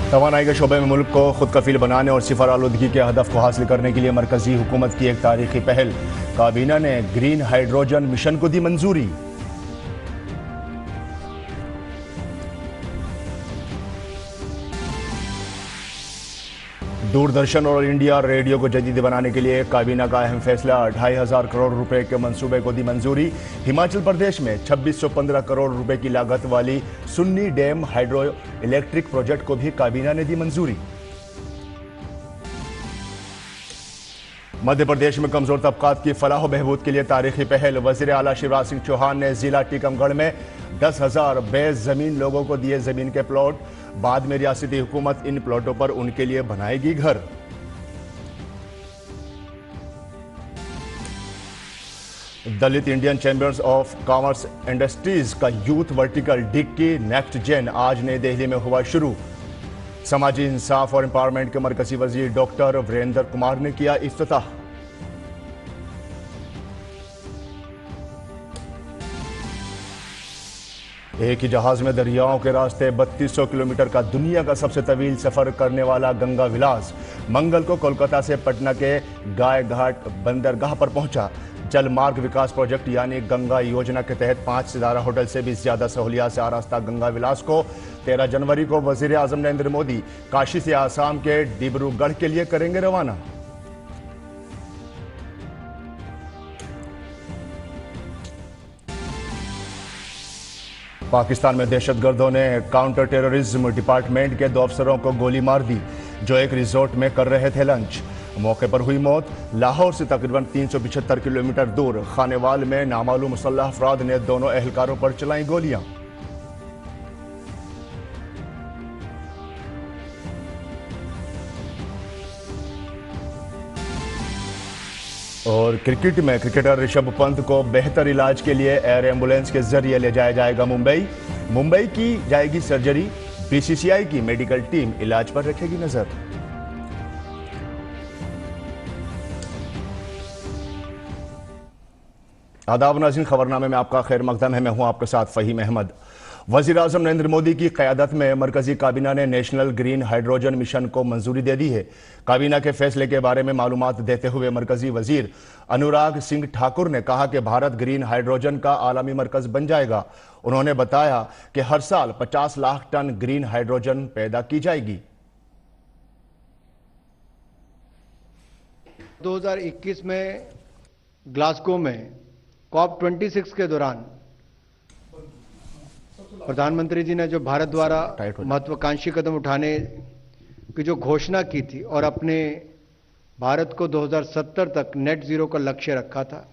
तवानाई के शोबे में मुल्क को खुद कफील बनाने और सिफर आलूदगी के हदफ को हासिल करने के लिए मरकजी हुकूमत की एक तारीखी पहल। काबीना ने ग्रीन हाइड्रोजन मिशन को दी मंजूरी। दूरदर्शन और इंडिया रेडियो को जदीद बनाने के लिए काबीना का अहम फैसला। 2500 करोड़ रुपए के मंसूबे को दी मंजूरी। हिमाचल प्रदेश में 2615 करोड़ रुपए की लागत वाली Sunni dam hydro electric project को भी काबीना ने दी मंजूरी। मध्य प्रदेश में कमजोर तबकात की फलाह व बहबूद के लिए तारीखी पहल। वजीर आला शिवराज सिंह चौहान ने जिला टीकमगढ़ में 10,000 बेज जमीन लोगों को दिए जमीन के प्लॉट। बाद में रियासती हुकूमत इन प्लॉटों पर उनके लिए बनाएगी घर। Dalit Indian chambers of commerce industries का youth vertical DICCI next gen आज नई दिल्ली में हुआ शुरू। समाजी इंसाफ और एम्पावरमेंट के मरकजी वजीर डॉक्टर वीरेंद्र कुमार ने किया इफ्तिताह। एक ही जहाज में दरियाओं के रास्ते 3200 किलोमीटर का दुनिया का सबसे तवील सफर करने वाला गंगा विलास मंगल को कोलकाता से पटना के गाय घाट बंदरगाह पर पहुंचा। जल मार्ग विकास प्रोजेक्ट यानी गंगा योजना के तहत 5 सितारा होटल से भी ज्यादा सहूलियात से आरास्ता गंगा विलास को 13 जनवरी को वजीर आजम नरेंद्र मोदी काशी से आसाम के डिब्रूगढ़ के लिए करेंगे रवाना। पाकिस्तान में दहशतगर्दों ने काउंटर टेररिज्म डिपार्टमेंट के 2 अफसरों को गोली मार दी जो एक रिजॉर्ट में कर रहे थे लंच। मौके पर हुई मौत। लाहौर से तकरीबन 375 किलोमीटर दूर खानेवाल में नामालूम मुसल्लह अफराद ने दोनों एहलकारों पर चलाई गोलियां। और क्रिकेट में क्रिकेटर ऋषभ पंत को बेहतर इलाज के लिए एयर एम्बुलेंस के जरिए ले जाया जाएगा मुंबई की जाएगी सर्जरी। बीसीसीआई की मेडिकल टीम इलाज पर रखेगी नजर। आदाब नाज़रीन, खबरनामे में आपका खैर मकदम है। मैं हूं आपके साथ फहीम अहमद। वज़ीर आज़म नरेंद्र मोदी की क़यादत में मरकजी काबीना ने नेशनल ग्रीन हाइड्रोजन मिशन को मंजूरी दे दी है। काबीना के फैसले के बारे में मालूमात देते हुए मरकजी वजीर अनुराग सिंह ठाकुर ने कहा कि भारत ग्रीन हाइड्रोजन का आलमी मरकज बन जाएगा। उन्होंने बताया कि हर साल 50 लाख टन ग्रीन हाइड्रोजन पैदा की जाएगी। 2021 में ग्लासगो में COP26 के दौरान प्रधानमंत्री जी ने जो भारत द्वारा महत्वाकांक्षी कदम उठाने की जो घोषणा की थी और अपने भारत को 2070 तक नेट जीरो का लक्ष्य रखा था,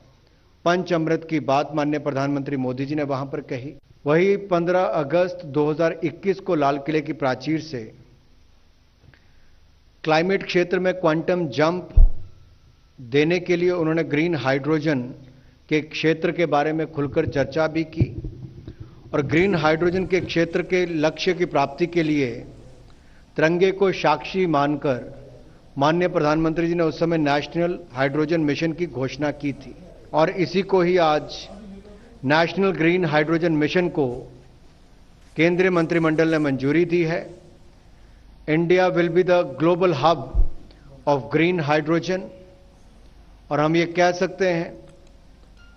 पंच अमृत की बात माननीय प्रधानमंत्री मोदी जी ने वहां पर कही। वही 15 अगस्त 2021 को लाल किले की प्राचीर से क्लाइमेट क्षेत्र में क्वांटम जंप देने के लिए उन्होंने ग्रीन हाइड्रोजन के क्षेत्र के बारे में खुलकर चर्चा भी की और ग्रीन हाइड्रोजन के क्षेत्र के लक्ष्य की प्राप्ति के लिए तिरंगे को साक्षी मानकर माननीय प्रधानमंत्री जी ने उस समय नेशनल हाइड्रोजन मिशन की घोषणा की थी और इसी को ही आज नेशनल ग्रीन हाइड्रोजन मिशन को केंद्रीय मंत्रिमंडल ने मंजूरी दी है। India will be the global hub of green hydrogen और हम ये कह सकते हैं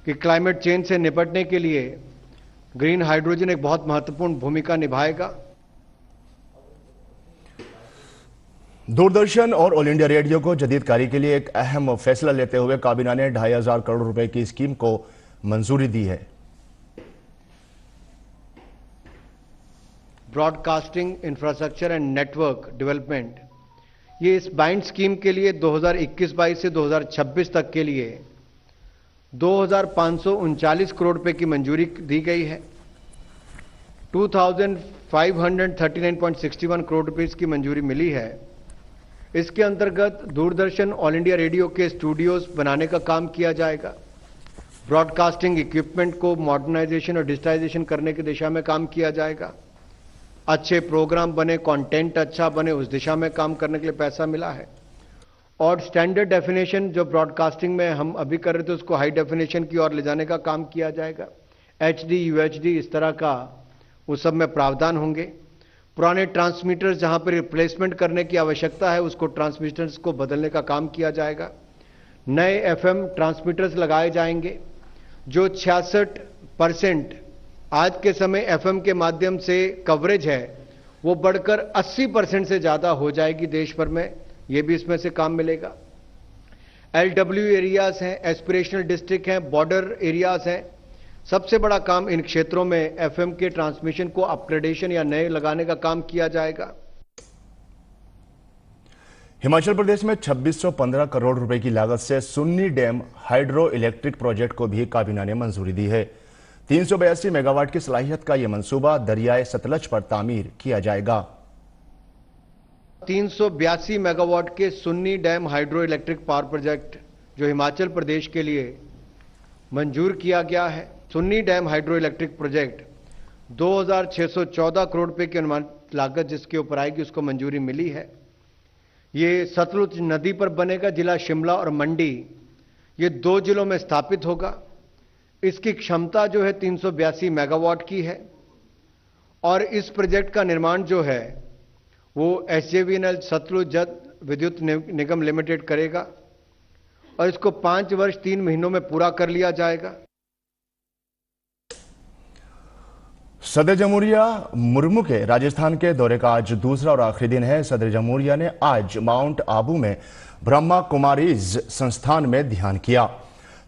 कि क्लाइमेट चेंज से निपटने के लिए ग्रीन हाइड्रोजन एक बहुत महत्वपूर्ण भूमिका निभाएगा। दूरदर्शन और ऑल इंडिया रेडियो को जदीदकारी के लिए एक अहम फैसला लेते हुए काबीना ने 2500 करोड़ रुपए की स्कीम को मंजूरी दी है। Broadcasting infrastructure and network development, ये इस बाइंड स्कीम के लिए 2021-22 से 2026 तक के लिए 2539 करोड़ रुपए की मंजूरी दी गई है। 2539.61 करोड़ रुपए की मंजूरी मिली है। इसके अंतर्गत दूरदर्शन ऑल इंडिया रेडियो के स्टूडियोज बनाने का काम किया जाएगा। ब्रॉडकास्टिंग इक्विपमेंट को मॉडर्नाइजेशन और डिजिटाइजेशन करने की दिशा में काम किया जाएगा। अच्छे प्रोग्राम बने, कंटेंट अच्छा बने, उस दिशा में काम करने के लिए पैसा मिला है। और स्टैंडर्ड डेफिनेशन जो ब्रॉडकास्टिंग में हम अभी कर रहे थे उसको हाई डेफिनेशन की ओर ले जाने का काम किया जाएगा। HD, UHD इस तरह का उस सब में प्रावधान होंगे। पुराने ट्रांसमीटर्स जहां पर रिप्लेसमेंट करने की आवश्यकता है उसको ट्रांसमीटर्स को बदलने का काम किया जाएगा। नए एफएम ट्रांसमीटर्स लगाए जाएंगे। जो 66% आज के समय एफएम के माध्यम से कवरेज है वो बढ़कर 80% से ज्यादा हो जाएगी देश भर में, ये भी इसमें से काम मिलेगा। एलडब्ल्यू एरियाज हैं, एस्पिरेशनल डिस्ट्रिक्ट हैं, बॉर्डर एरियाज हैं, सबसे बड़ा काम इन क्षेत्रों में एफएम के ट्रांसमिशन को अपग्रेडेशन या नए लगाने का काम किया जाएगा। हिमाचल प्रदेश में 2615 करोड़ रुपए की लागत से Sunni dam hydro electric project को भी काबीना ने मंजूरी दी है। 382 मेगावाट की सलाहियत का यह मंसूबा दरियाए सतलज पर तामीर किया जाएगा। 382 मेगावाट के Sunni dam hydro electric power project जो हिमाचल प्रदेश के लिए मंजूर किया गया है। Sunni dam hydro electric project 2614 crore रुपए की अनुमानित लागत जिसके ऊपर आएगी उसको मंजूरी मिली है। ये सतलुज नदी पर बनेगा। जिला शिमला और मंडी ये 2 जिलों में स्थापित होगा। इसकी क्षमता जो है 382 मेगावाट की है और इस प्रोजेक्ट का निर्माण जो है वो SJVN सतलुज जल विद्युत निगम लिमिटेड करेगा और इसको 5 वर्ष 3 महीनों में पूरा कर लिया जाएगा। सदर जमहूरिया मुर्मू के राजस्थान के दौरे का आज दूसरा और आखिरी दिन है। सदर जमहूरिया ने आज माउंट आबू में ब्रह्मा कुमारीज संस्थान में ध्यान किया।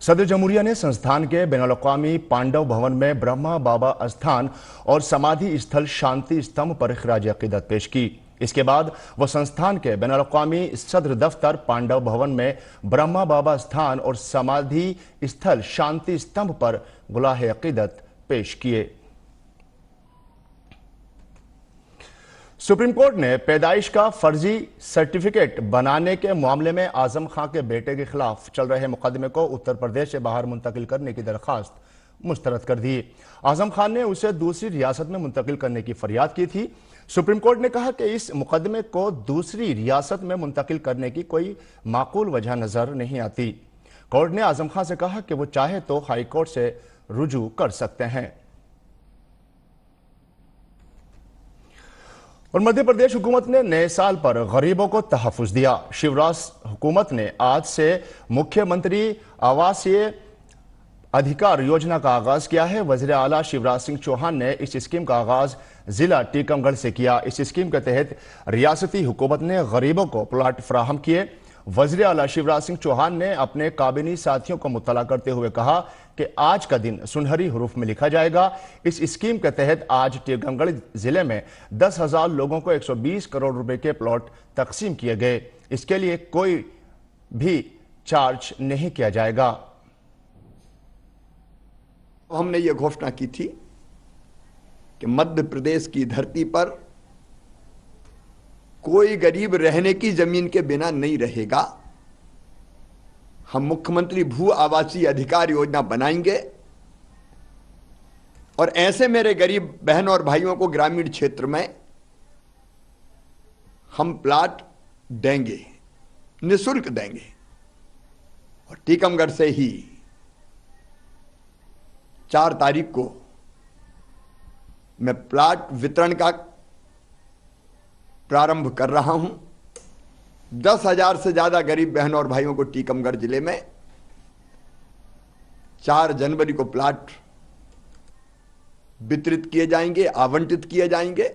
सदर जमहूरिया ने संस्थान के बैनुल-अक़वामी पांडव भवन में ब्रह्मा बाबा स्थान और समाधि स्थल शांति स्तंभ पर खिराज अकीदत पेश की। इसके बाद वह संस्थान के बैनुल-अक़वामी सदर दफ्तर पांडव भवन में ब्रह्मा बाबा स्थान और समाधि स्थल शांति स्तंभ पर गुलाहे अकीदत पेश किए। सुप्रीम कोर्ट ने पैदाइश का फर्जी सर्टिफिकेट बनाने के मामले में आजम खां के बेटे के खिलाफ चल रहे मुकदमे को उत्तर प्रदेश से बाहर मुंतकिल करने की दरखास्त मुस्तरद कर दी। आजम खान ने उसे दूसरी रियासत में मुंतकिल करने की फरियाद की थी। सुप्रीम कोर्ट ने कहा कि इस मुकदमे को दूसरी रियासत में मुंतकिल करने की कोई माकूल वजह नजर नहीं आती। कोर्ट ने आजम खान से कहा कि वो चाहे तो हाई कोर्ट से रुजू कर सकते हैं। और मध्य प्रदेश हुकूमत ने नए साल पर गरीबों को तहफ़्फ़ुज़ दिया। शिवराज हुकूमत ने आज से मुख्यमंत्री आवासीय अधिकार योजना का आगाज किया है। वज़ीर आला शिवराज सिंह चौहान ने इस स्कीम का आगाज जिला टीकमगढ़ से किया। इस स्कीम के तहत रियासती हुकूमत ने गरीबों को प्लाट फराहम किए। वज़ीर आला शिवराज सिंह चौहान ने अपने काबिनी साथियों को मुत्तला करते हुए कहा कि आज का दिन सुनहरी हरूफ में लिखा जाएगा। इस स्कीम के तहत आज टीकमगढ़ जिले में 10,000 लोगों को 120 करोड़ रुपए के प्लॉट तकसीम किए गए। इसके लिए कोई भी चार्ज नहीं किया जाएगा। हमने ये घोषणा की थी कि मध्य प्रदेश की धरती पर कोई गरीब रहने की जमीन के बिना नहीं रहेगा। हम मुख्यमंत्री भू आवासीय अधिकार योजना बनाएंगे और ऐसे मेरे गरीब बहन और भाइयों को ग्रामीण क्षेत्र में हम प्लाट देंगे, निःशुल्क देंगे। और टीकमगढ़ से ही 4 तारीख को मैं प्लाट वितरण का प्रारंभ कर रहा हूं। 10,000 से ज्यादा गरीब बहन और भाइयों को टीकमगढ़ जिले में 4 जनवरी को प्लाट वितरित किए जाएंगे, आवंटित किए जाएंगे।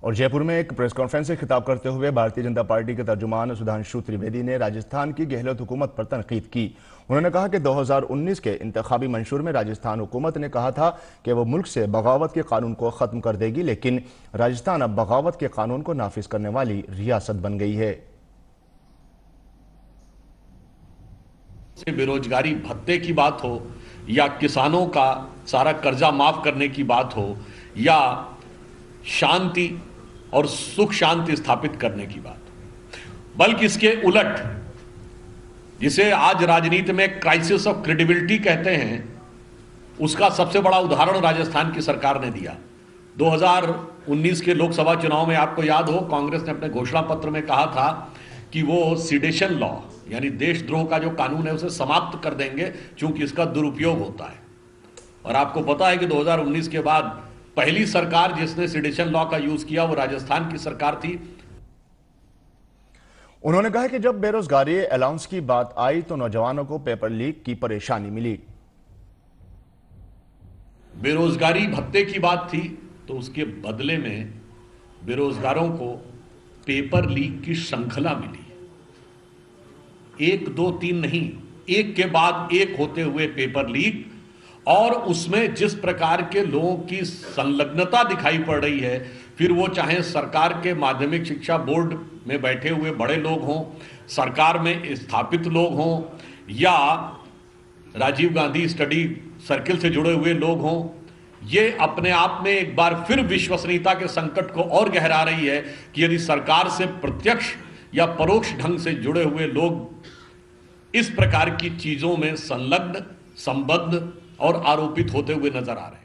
और जयपुर में एक प्रेस कॉन्फ्रेंस से खिताब करते हुए भारतीय जनता पार्टी के तर्जुमान सुधांशु त्रिवेदी ने राजस्थान की गहलोत हुकूमत पर तनकीद की। उन्होंने कहा कि 2019 के इंतखाबी मंशूर में राजस्थान हुकूमत ने कहा था कि वो मुल्क से बगावत के कानून को खत्म कर देगी, लेकिन राजस्थान अब बगावत के कानून को नाफिज करने वाली रियासत बन गई है। बेरोजगारी भत्ते की बात हो या किसानों का सारा कर्जा माफ करने की बात हो या शांति और सुख शांति स्थापित करने की बात, बल्कि इसके उलट जिसे आज राजनीति में क्राइसिस ऑफ क्रेडिबिलिटी कहते हैं, उसका सबसे बड़ा उदाहरण राजस्थान की सरकार ने दिया। 2019 के लोकसभा चुनाव में आपको याद हो, कांग्रेस ने अपने घोषणा पत्र में कहा था कि वो सिडेशन लॉ यानी देशद्रोह का जो कानून है उसे समाप्त कर देंगे, चूंकि इसका दुरुपयोग होता है। और आपको पता है कि 2019 के बाद पहली सरकार जिसने सेडिशन लॉ का यूज किया वो राजस्थान की सरकार थी। उन्होंने कहा कि जब बेरोजगारी अलाउंस की बात आई तो नौजवानों को पेपर लीक की परेशानी मिली। बेरोजगारी भत्ते की बात थी तो उसके बदले में बेरोजगारों को पेपर लीक की श्रृंखला मिली। 1 2 3 नहीं, एक के बाद एक होते हुए पेपर लीक, और उसमें जिस प्रकार के लोगों की संलग्नता दिखाई पड़ रही है, फिर वो चाहे सरकार के माध्यमिक शिक्षा बोर्ड में बैठे हुए बड़े लोग हों, सरकार में स्थापित लोग हों, या राजीव गांधी स्टडी सर्किल से जुड़े हुए लोग हों, ये अपने आप में एक बार फिर विश्वसनीयता के संकट को और गहरा रही है कि यदि सरकार से प्रत्यक्ष या परोक्ष ढंग से जुड़े हुए लोग इस प्रकार की चीजों में संलग्न, संबद्ध और आरोपित होते हुए नजर आ रहे हैं।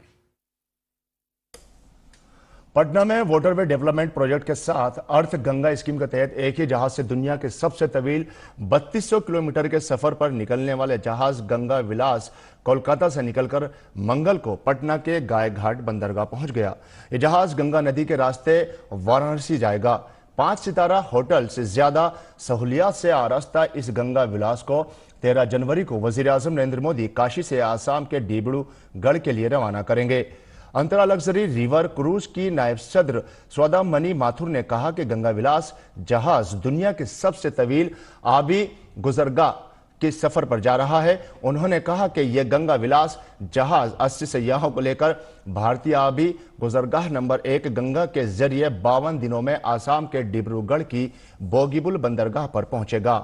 पटना में वाटरवे डेवलपमेंट प्रोजेक्ट के साथ अर्थ गंगा स्कीम के तहत एक ही जहाज से दुनिया के सबसे तवील 3200 किलोमीटर के सफर पर निकलने वाले जहाज गंगा विलास कोलकाता से निकलकर मंगल को पटना के गायघाट बंदरगाह पहुंच गया। यह जहाज गंगा नदी के रास्ते वाराणसी जाएगा। 5 सितारा होटल से ज्यादा सहूलियात से आरास्ता इस गंगा विलास को 13 जनवरी को वजीर आजम नरेंद्र मोदी काशी से आसाम के डिब्रूगढ़ के लिए रवाना करेंगे। अंतरा लग्जरी रिवर क्रूज की नायब सदर सौदामणि माथुर ने कहा कि गंगा विलास जहाज दुनिया के सबसे तवील आबी गुजरगाह के सफर पर जा रहा है। उन्होंने कहा कि यह गंगा विलास जहाज 80 सैयाहों को लेकर भारतीय आबी गुजरगाह नंबर 1 गंगा के जरिए 52 दिनों में आसाम के डिब्रूगढ़ की बोगीबुल बंदरगाह पर पहुंचेगा।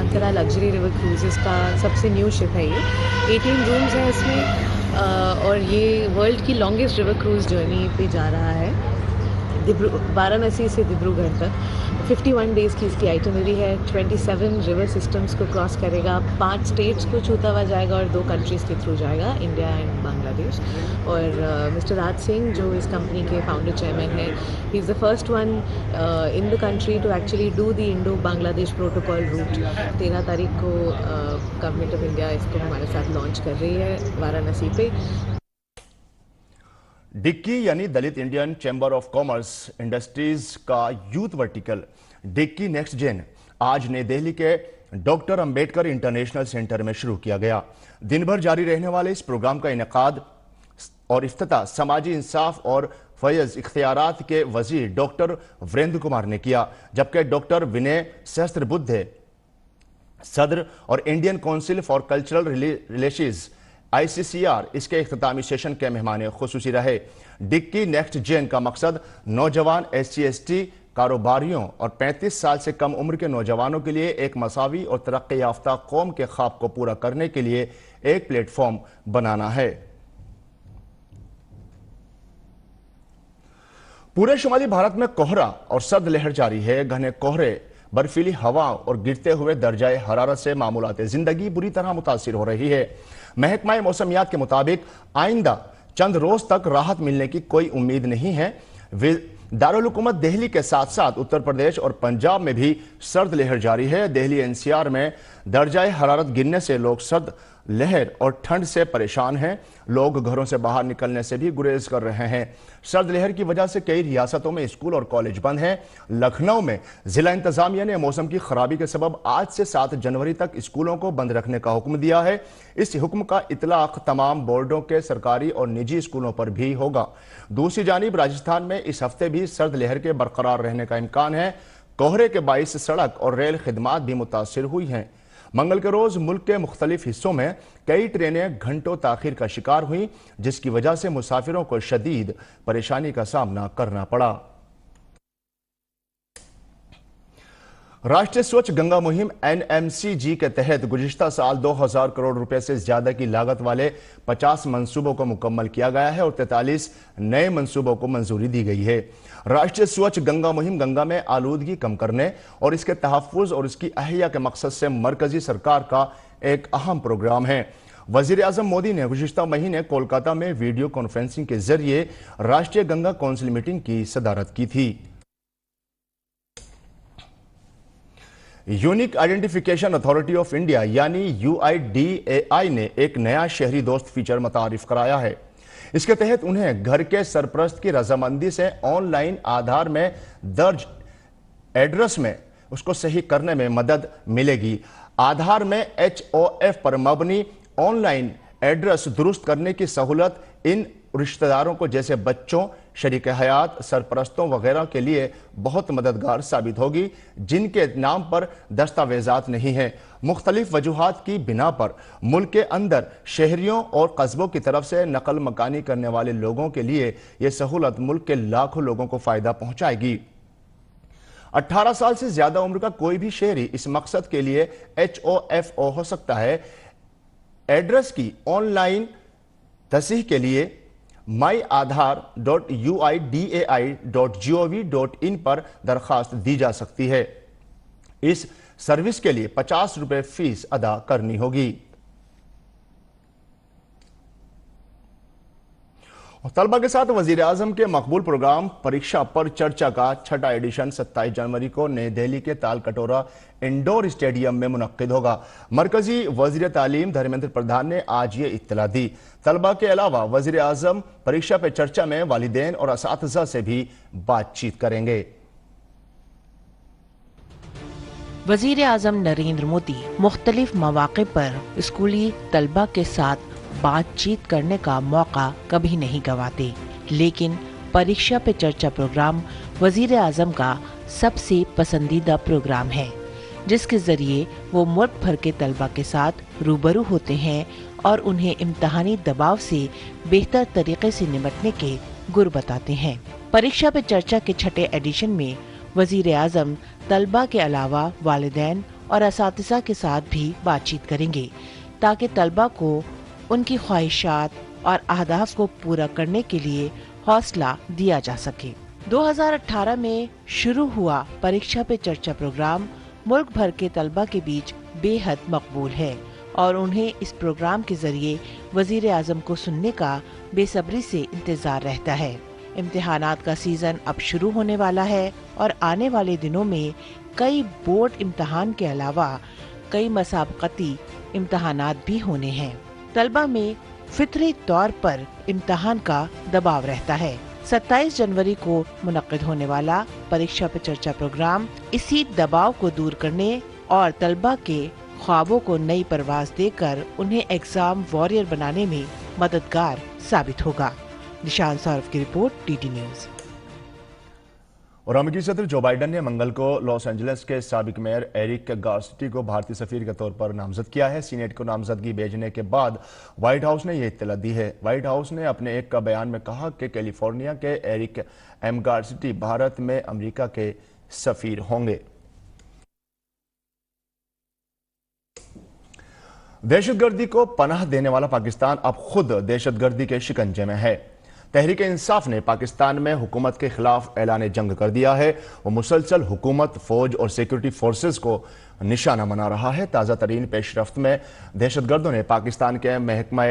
अंतरा लग्जरी रिवर क्रूजेस का सबसे न्यू शिप है ये। 18 रूम्स हैं इसमें और ये वर्ल्ड की लॉन्गेस्ट रिवर क्रूज जर्नी पे जा रहा है वाराणसी से डिब्रूगढ़ तक। 51 डेज़ की इसकी आइटनरी है। 27 रिवर सिस्टम्स को क्रॉस करेगा, 5 स्टेट्स को छूता हुआ जाएगा और 2 कंट्रीज़ के थ्रू जाएगा, इंडिया एंड बांग्लादेश। और मिस्टर राज सिंह जो इस कंपनी के फाउंडर चेयरमैन है, he is the first one in the country to actually do the Indo Bangladesh protocol route. 13 तारीख को गवर्नमेंट ऑफ इंडिया इसको हमारे साथ लॉन्च कर रही है वाराणसी पे। डिक्की यानी Dalit Indian chamber of commerce industries का youth vertical DICCI next gen आज नई दिल्ली के डॉक्टर अंबेडकर इंटरनेशनल सेंटर में शुरू किया गया। दिन भर जारी रहने वाले इस प्रोग्राम का इनेकाद और इफ्तिताह समाजी इंसाफ और फैज इख्तियारात के वजीर डॉक्टर वीरेंद्र कुमार ने किया, जबकि डॉक्टर विनय सहस्त्रबुद्धे सदर और Indian council for cultural relations ICCR इसके इख्तितामी सेशन के मेहमान खुसूसी रहे। डिक्की नेक्स्ट जेन का मकसद नौजवान SC/ST कारोबारियों और 35 साल से कम उम्र के नौजवानों के लिए एक मसावी और तरक्की याफ्ता कौम के ख्वाब को पूरा करने के लिए एक प्लेटफॉर्म बनाना है। पूरे शुमाली भारत में कोहरा और सर्द लहर जारी है। घने कोहरे, बर्फीली हवाओं और गिरते हुए दर्जाए हरारत से मामूलात जिंदगी बुरी तरह मुतासिर हो रही है। महकमा मौसमियात के मुताबिक आइंदा चंद रोज तक राहत मिलने की कोई उम्मीद नहीं है। दारुल हुकूमत दिल्ली के साथ साथ उत्तर प्रदेश और पंजाब में भी सर्द लहर जारी है। दिल्ली NCR में दर्जाए हरारत गिरने से लोग सर्द लहर और ठंड से परेशान हैं। लोग घरों से बाहर निकलने से भी गुरेज कर रहे हैं। सर्द लहर की वजह से कई रियासतों में स्कूल और कॉलेज बंद हैं। लखनऊ में जिला इंतजामिया ने मौसम की खराबी के सबब आज से 7 जनवरी तक स्कूलों को बंद रखने का हुक्म दिया है। इस हुक्म का इतलाक तमाम बोर्डों के सरकारी और निजी स्कूलों पर भी होगा। दूसरी जानिब राजस्थान में इस हफ्ते भी सर्द लहर के बरकरार रहने का इम्कान है। कोहरे के बाइस सड़क और रेल खिदमात भी मुतासिर हुई हैं। मंगल के रोज मुल्क के मुख्तलिफ हिस्सों में कई ट्रेनें घंटों ताखीर का शिकार हुई, जिसकी वजह से मुसाफिरों को शदीद परेशानी का सामना करना पड़ा। राष्ट्रीय स्वच्छ गंगा मुहिम NMCG के तहत गुज़िश्ता साल 2000 करोड़ रुपए से ज्यादा की लागत वाले 50 मंसूबों को मुकम्मल किया गया है और 43 नए मंसूबों को मंजूरी दी गई है। राष्ट्रीय स्वच्छ गंगा मुहिम गंगा में आलूदगी कम करने और इसके तहफ़्फ़ुज़ और इसकी अहिया के मकसद से मरकजी सरकार का एक अहम प्रोग्राम है। वजीर आजम मोदी ने गुज़िश्ता महीने कोलकाता में वीडियो कॉन्फ्रेंसिंग के जरिए राष्ट्रीय गंगा काउंसिल मीटिंग की सदारत की थी। Unique identification authority of India यानी UIDAI ने एक नया शहरी दोस्त फीचर मुतारिफ कराया है। इसके तहत उन्हें घर के सरपरस्त की रजामंदी से ऑनलाइन आधार में दर्ज एड्रेस में उसको सही करने में मदद मिलेगी। आधार में HOF पर मबनी ऑनलाइन एड्रेस दुरुस्त करने की सहूलत इन रिश्तेदारों को जैसे बच्चों, शरीक हयात, सरपरस्तों वगैरह के लिए बहुत मददगार साबित होगी जिनके नाम पर दस्तावेजात नहीं हैं। मुख्तलिफ वजूहात की बिना पर मुल्क के अंदर शहरियों और कस्बों की तरफ से नकल मकानी करने वाले लोगों के लिए यह सहूलत मुल्क के लाखों लोगों को फायदा पहुंचाएगी। 18 साल से ज्यादा उम्र का कोई भी शहरी इस मकसद के लिए HOFO हो सकता है। एड्रेस की ऑनलाइन तस्हीह के लिए myAadhar.uidai.gov.in पर दरखास्त दी जा सकती है। इस सर्विस के लिए 50 रुपए फीस अदा करनी होगी। तलबा के साथ वजीर आजम के मकबूल प्रोग्राम परीक्षा पर चर्चा का छठा एडिशन 27 जनवरी को नई दिल्ली के ताल कटोरा इंडोर स्टेडियम में मुनक्किद होगा। मरकजी वजीर तालीम धर्मेंद्र प्रधान ने आज ये इत्तला दी। तलबा के अलावा वजीर आजम परीक्षा पे चर्चा में वालिदैन और असातिज़ा से भी बातचीत करेंगे। वजीर आजम नरेंद्र मोदी मुख्तलिफ मौक़े पर स्कूली तलबा के साथ बातचीत करने का मौका कभी नहीं गंवाते, लेकिन परीक्षा पे चर्चा प्रोग्राम वजीर आजम का सबसे पसंदीदा प्रोग्राम है, जिसके जरिए वो मुल्क भर के तलबा के साथ रूबरू होते हैं और उन्हें इम्तहानी दबाव से बेहतर तरीके से निपटने के गुर बताते हैं। परीक्षा पे चर्चा के छठे एडिशन में वजीर आजम तलबा के अलावा वालिदैन और असातिज़ा के साथ भी बातचीत करेंगे ताकि तलबा को उनकी ख्वाहिशात और अहदाफ को पूरा करने के लिए हौसला दिया जा सके। 2018 में शुरू हुआ परीक्षा पे चर्चा प्रोग्राम मुल्क भर के तलबा के बीच बेहद मकबूल है और उन्हें इस प्रोग्राम के जरिए वजीर आजम को सुनने का बेसब्री से इंतजार रहता है। इम्तिहानात का सीजन अब शुरू होने वाला है और आने वाले दिनों में कई बोर्ड इम्तिहान के अलावा कई मसाबकती इम्तिहानात भी होने हैं। तलबा में फितरी तौर पर इम्तिहान का दबाव रहता है। 27 जनवरी को मुनक्किद होने वाला परीक्षा पे चर्चा प्रोग्राम इसी दबाव को दूर करने और तलबा के ख्वाबों को नई परवाज देकर उन्हें एग्जाम वॉरियर बनाने में मददगार साबित होगा। निशान सौरभ की रिपोर्ट, DD न्यूज। और अमेरिकी सदर जो बाइडन ने मंगल को लॉस एंजलिस के साबिक मेयर एरिक गारस्टी को भारतीय सफीर के तौर पर नामजद किया है। सीनेट को नामजदगी भेजने के बाद व्हाइट हाउस ने यह इत्तला दी है। व्हाइट हाउस ने अपने एक बयान में कहा कि कैलिफोर्निया के एरिक एम गारस्टी भारत में अमेरिका के सफीर होंगे। दहशतगर्दी को पनाह देने वाला पाकिस्तान अब खुद दहशतगर्दी के शिकंजे में है। तहरीक इंसाफ ने पाकिस्तान में हुकूमत के खिलाफ ऐलान जंग कर दिया है। वो मुसलसल हुकूमत, फौज और सिक्योरिटी फोर्सेस को निशाना बना रहा है। ताज़ा तरीन पेशरफ्त में दहशतगर्दों ने पाकिस्तान के महकमा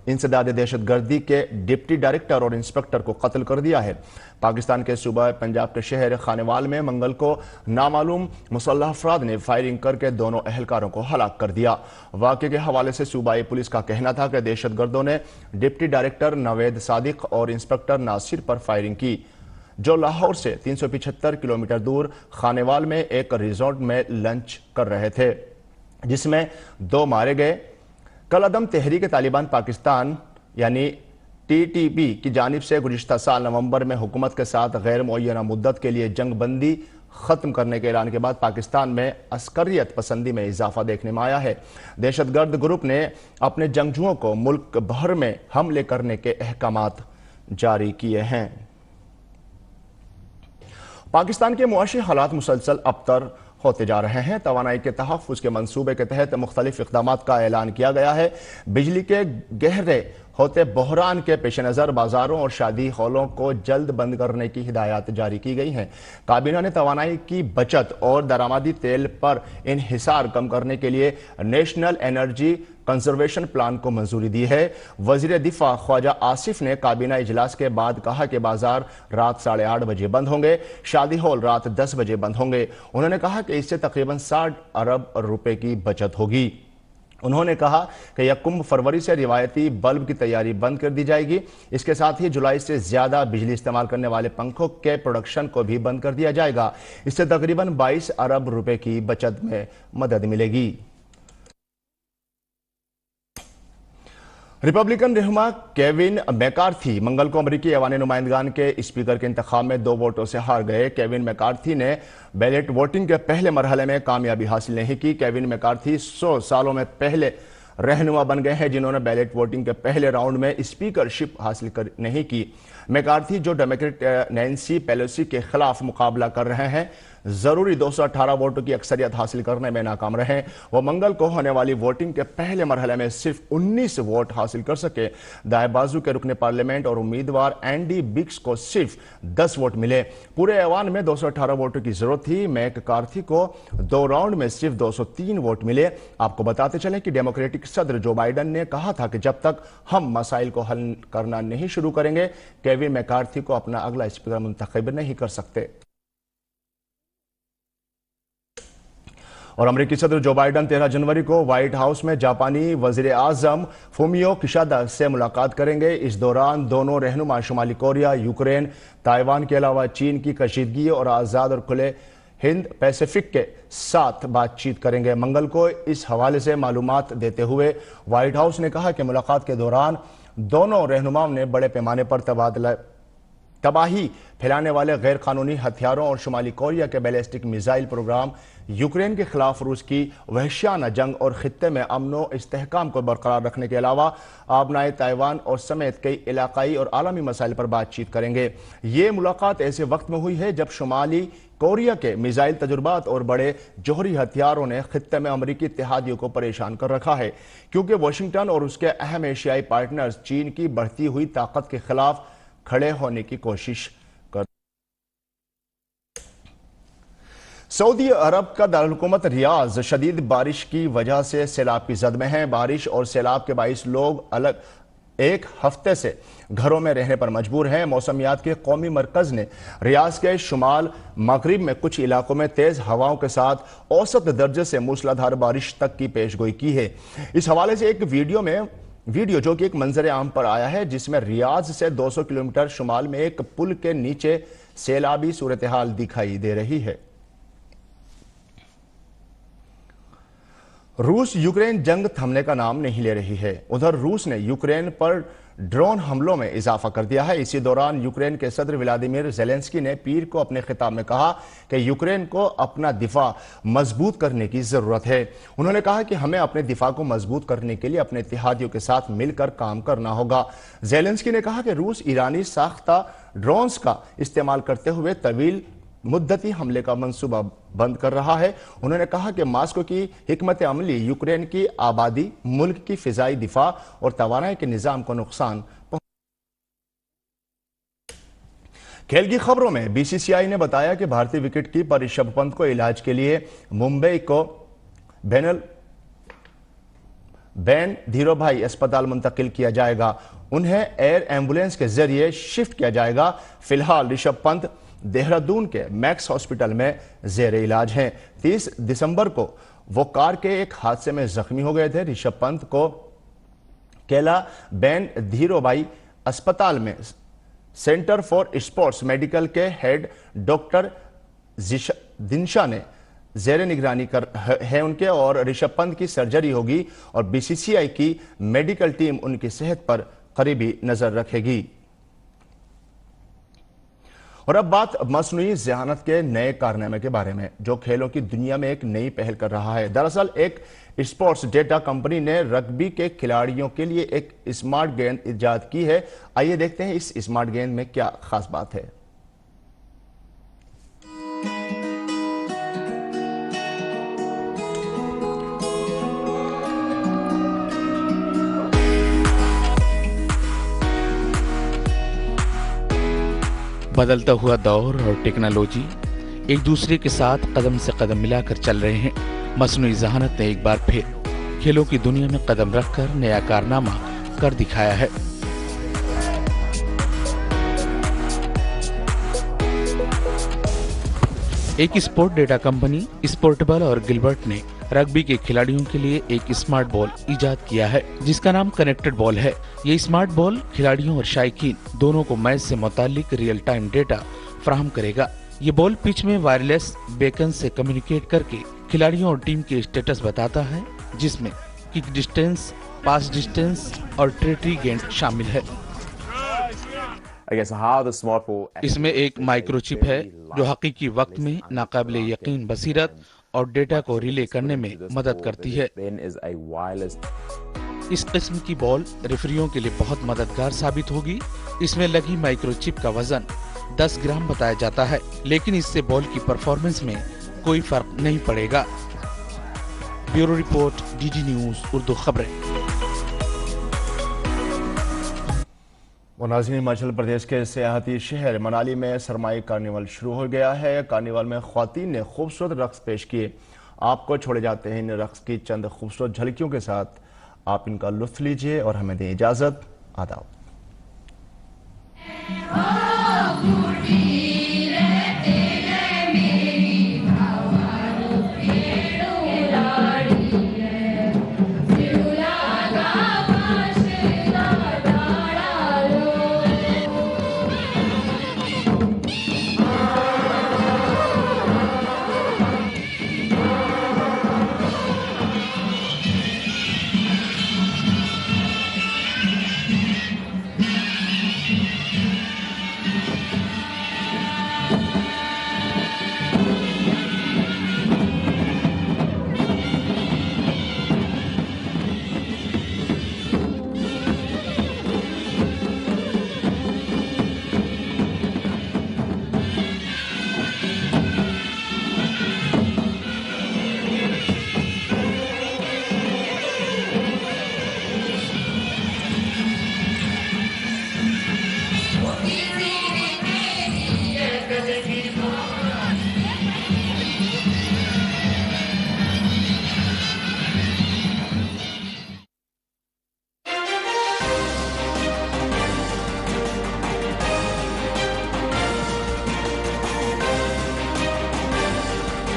इंसदाद दहशतगर्दी के डिप्टी डायरेक्टर और इंस्पेक्टर को कत्ल कर दिया है। पाकिस्तान के सूबा पंजाब के शहर खानेवाल में मंगल को नामालूम मुसल्लह अफराद ने फायरिंग करके दोनों अहलकारों को हलाक कर दिया। वाक़े के हवाले से सूबाई पुलिस का कहना था कि दहशतगर्दों ने डिप्टी डायरेक्टर नवेद सादिक और इंस्पेक्टर नासिर पर फायरिंग की, जो लाहौर से 375 किलोमीटर दूर खानेवाल में एक रिजॉर्ट में लंच कर रहे थे, जिसमें 2 मारे गए। कल अदम तहरीक तालिबान पाकिस्तान यानी TTP की जानिब से गुज़िश्ता साल नवंबर में हुकूमत के साथ गैर मुअय्यना मुद्दत के लिए जंग बंदी ख़त्म करने के ऐलान के बाद पाकिस्तान में अस्करियत पसंदी में इजाफा देखने में आया है। दहशतगर्द ग्रुप ने अपने जंगजुओं को मुल्क भर में हमले करने के अहकामात जारी किए हैं। पाकिस्तान के मुआशी हालात मुसलसल अबतर होते जा रहे हैं। तवानाई के तहफ़्फ़ुज़ के मंसूबे के तहत मुख्तलिफ इक़दामात का ऐलान किया गया है। बिजली के गहरे होते बहरान के पेश नज़र बाजारों और शादी हॉलों को जल्द बंद करने की हिदायत जारी की गई हैं। काबीना ने तवानाई की बचत और दरामदी तेल पर इन्हिसार कम करने के लिए नेशनल एनर्जी कंजर्वेशन प्लान को मंजूरी दी है। वजीर दिफा ख्वाजा आसिफ ने काबीना इजलास के बाद कहा कि बाजार रात 8:30 बजे बंद होंगे, शादी हॉल रात 10 बजे बंद होंगे। उन्होंने कहा कि इससे तकरीबन 60 अरब रुपए की बचत होगी। उन्होंने कहा कि 1 फरवरी से रिवायती बल्ब की तैयारी बंद कर दी जाएगी। इसके साथ ही जुलाई से ज्यादा बिजली इस्तेमाल करने वाले पंखों के प्रोडक्शन को भी बंद कर दिया जाएगा। इससे तकरीबन 22 अरब रुपए की बचत में मदद मिलेगी। रिपब्लिकन रहनुमा केविन मैकार्थी मंगल को अमरीकी ऐवान नुमाइंदगान के स्पीकर के इंतखाब में 2 वोटों से हार गए। केविन मैकार्थी ने बैलेट वोटिंग के पहले मरहले में कामयाबी हासिल नहीं की। केविन मैकार्थी 100 सालों में पहले रहनुमा बन गए हैं जिन्होंने बैलेट वोटिंग के पहले राउंड में स्पीकरशिप हासिल नहीं की। मैकार्थी जो डेमोक्रेट नैन्सी पेलोसी के खिलाफ मुकाबला कर रहे हैं, जरूरी 218 वोटों की अक्सरियत हासिल करने में नाकाम रहे। वो मंगल को होने वाली वोटिंग के पहले मरहले में सिर्फ 19 वोट हासिल कर सके। दाएं बाजू के रुकने पार्लियामेंट और उम्मीदवार एंडी बिक्स को सिर्फ 10 वोट मिले। पूरे ऐवान में 218 वोटों की जरूरत थी। मैकार्थी को 2 राउंड में सिर्फ 203 वोट मिले। आपको बताते चलें कि डेमोक्रेटिक सदर जो बाइडन ने कहा था कि जब तक हम मसाइल को हल करना नहीं शुरू करेंगे, केविन मैकार्थी को अपना अगला स्पीकर मुंतखब नहीं कर सकते। और अमेरिकी सदर जो बाइडन 13 जनवरी को व्हाइट हाउस में जापानी वजीर आजम फुमियो किशिदा से मुलाकात करेंगे। इस दौरान दोनों रहनुमा शुमाली कोरिया, यूक्रेन, ताइवान के अलावा चीन की कशीदगी और आज़ाद और खुले हिंद पैसिफिक के साथ बातचीत करेंगे। मंगल को इस हवाले से मालूमात देते हुए व्हाइट हाउस ने कहा कि मुलाकात के दौरान दोनों रहनुमाओं ने बड़े पैमाने पर तबाही फैलाने वाले गैर कानूनी हथियारों और शुमाली कोरिया के बैलिस्टिक मिसाइल प्रोग्राम, यूक्रेन के खिलाफ रूस की वहशियाना जंग और खित्ते में अमन व इस्तेहकाम को बरकरार रखने के अलावा आबनाए ताइवान और समेत कई इलाकाई और आलमी मसाइल पर बातचीत करेंगे। ये मुलाकात ऐसे वक्त में हुई है जब शुमाली कोरिया के मिसाइल तजुर्बात और बड़े जोहरी हथियारों ने खित्ते में अमरीकी इत्तेहादियों को परेशान कर रखा है, क्योंकि वाशिंगटन और उसके अहम एशियाई पार्टनर्स चीन की बढ़ती हुई ताकत के खिलाफ खड़े होने की कोशिश कर। सऊदी अरब का दारुल-हुकूमत रियाज शदीद बारिश की वजह से सैलाब की जद में है। बारिश और सैलाब के बाइस लोग अलग एक हफ्ते से घरों में रहने पर मजबूर हैं। मौसमियात के कौमी मरकज ने रियाज के शुमाल मगरिब में कुछ इलाकों में तेज हवाओं के साथ औसत दर्जे से मूसलाधार बारिश तक की पेशगोई की है। इस हवाले से एक वीडियो जो कि एक मंजर आम पर आया है, जिसमें रियाज से 200 किलोमीटर शुमाल में एक पुल के नीचे सैलाबी सूरत हाल दिखाई दे रही है। रूस यूक्रेन जंग थमने का नाम नहीं ले रही है। उधर रूस ने यूक्रेन पर ड्रोन हमलों में इजाफा कर दिया है। इसी दौरान यूक्रेन के सदर व्लादिमीर ज़ेलेंस्की ने पीर को अपने खिताब में कहा कि यूक्रेन को अपना दिफा मजबूत करने की जरूरत है। उन्होंने कहा कि हमें अपने दिफा को मजबूत करने के लिए अपने इत्तेहादियों के साथ मिलकर काम करना होगा। ज़ेलेंस्की ने कहा कि रूस ईरानी साख्ता ड्रोन्स का इस्तेमाल करते हुए तवील मुद्दती हमले का मंसूबा बंद कर रहा है। उन्होंने कहा कि मास्को की हिकमत अमली यूक्रेन की आबादी, मुल्क की फिजाई दिफा और तवानाई के निजाम को नुकसान। खेल की खबरों में बीसीसीआई ने बताया कि भारतीय विकेटकीपर ऋषभ पंत को इलाज के लिए मुंबई को बैन धीरोभाई अस्पताल मुंतकिल किया जाएगा। उन्हें एयर एम्बुलेंस के जरिए शिफ्ट किया जाएगा। फिलहाल ऋषभ पंत देहरादून के मैक्स हॉस्पिटल में जेर इलाज हैं। 30 दिसंबर को वो कार के एक हादसे में जख्मी हो गए थे। ऋषभ पंत को केला बैन धीरोभाई अस्पताल में सेंटर फॉर स्पोर्ट्स मेडिकल के हेड डॉक्टर दिनशा ने जेर निगरानी है उनके, और ऋषभ पंत की सर्जरी होगी और बीसीसीआई की मेडिकल टीम उनकी सेहत पर करीबी नजर रखेगी। और अब बात मसनूई ज़हानत के नए कारनामे के बारे में, जो खेलों की दुनिया में एक नई पहल कर रहा है। दरअसल एक स्पोर्ट्स डेटा कंपनी ने रग्बी के खिलाड़ियों के लिए एक स्मार्ट गेंद इजाद की है। आइए देखते हैं इस स्मार्ट गेंद में क्या खास बात है। बदलता हुआ दौर और टेक्नोलॉजी एक दूसरे के साथ कदम से कदम मिलाकर चल रहे हैं। मसनूई ज़हानत ने एक बार फिर खेलों की दुनिया में कदम रखकर नया कारनामा कर दिखाया है। एक स्पोर्ट डेटा कंपनी स्पोर्टेबल और गिलबर्ट ने रग्बी के खिलाड़ियों के लिए एक स्मार्ट बॉल इजाद किया है, जिसका नाम कनेक्टेड बॉल है। ये स्मार्ट बॉल खिलाड़ियों और शायकीन दोनों को मैच से मुतालिक रियल टाइम डेटा फराहम करेगा। ये बॉल पिच में वायरलेस बेकन से कम्युनिकेट करके खिलाड़ियों और टीम के स्टेटस बताता है, जिसमें किक डिस्टेंस, पास डिस्टेंस और टेरिटरी गेन शामिल है। इसमें एक माइक्रोचिप है जो हकीकी वक्त में नाकाबिले यकीन बसीरत और डेटा को रिले करने में मदद करती है। इस किस्म की बॉल रेफरियों के लिए बहुत मददगार साबित होगी। इसमें लगी माइक्रोचिप का वजन 10 ग्राम बताया जाता है, लेकिन इससे बॉल की परफॉर्मेंस में कोई फर्क नहीं पड़ेगा। Bureau report, DD news Urdu खबरें। नाज़रीन, हिमाचल प्रदेश के सियाहती शहर मनाली में सरमाई कार्निवल शुरू हो गया है। कार्निवल में ख्वातीन ने खूबसूरत रक्स पेश किए। आपको छोड़े जाते हैं इन रक्स की चंद खूबसूरत झलकियों के साथ। आप इनका लुत्फ लीजिए और हमें दें इजाज़त। आदाब।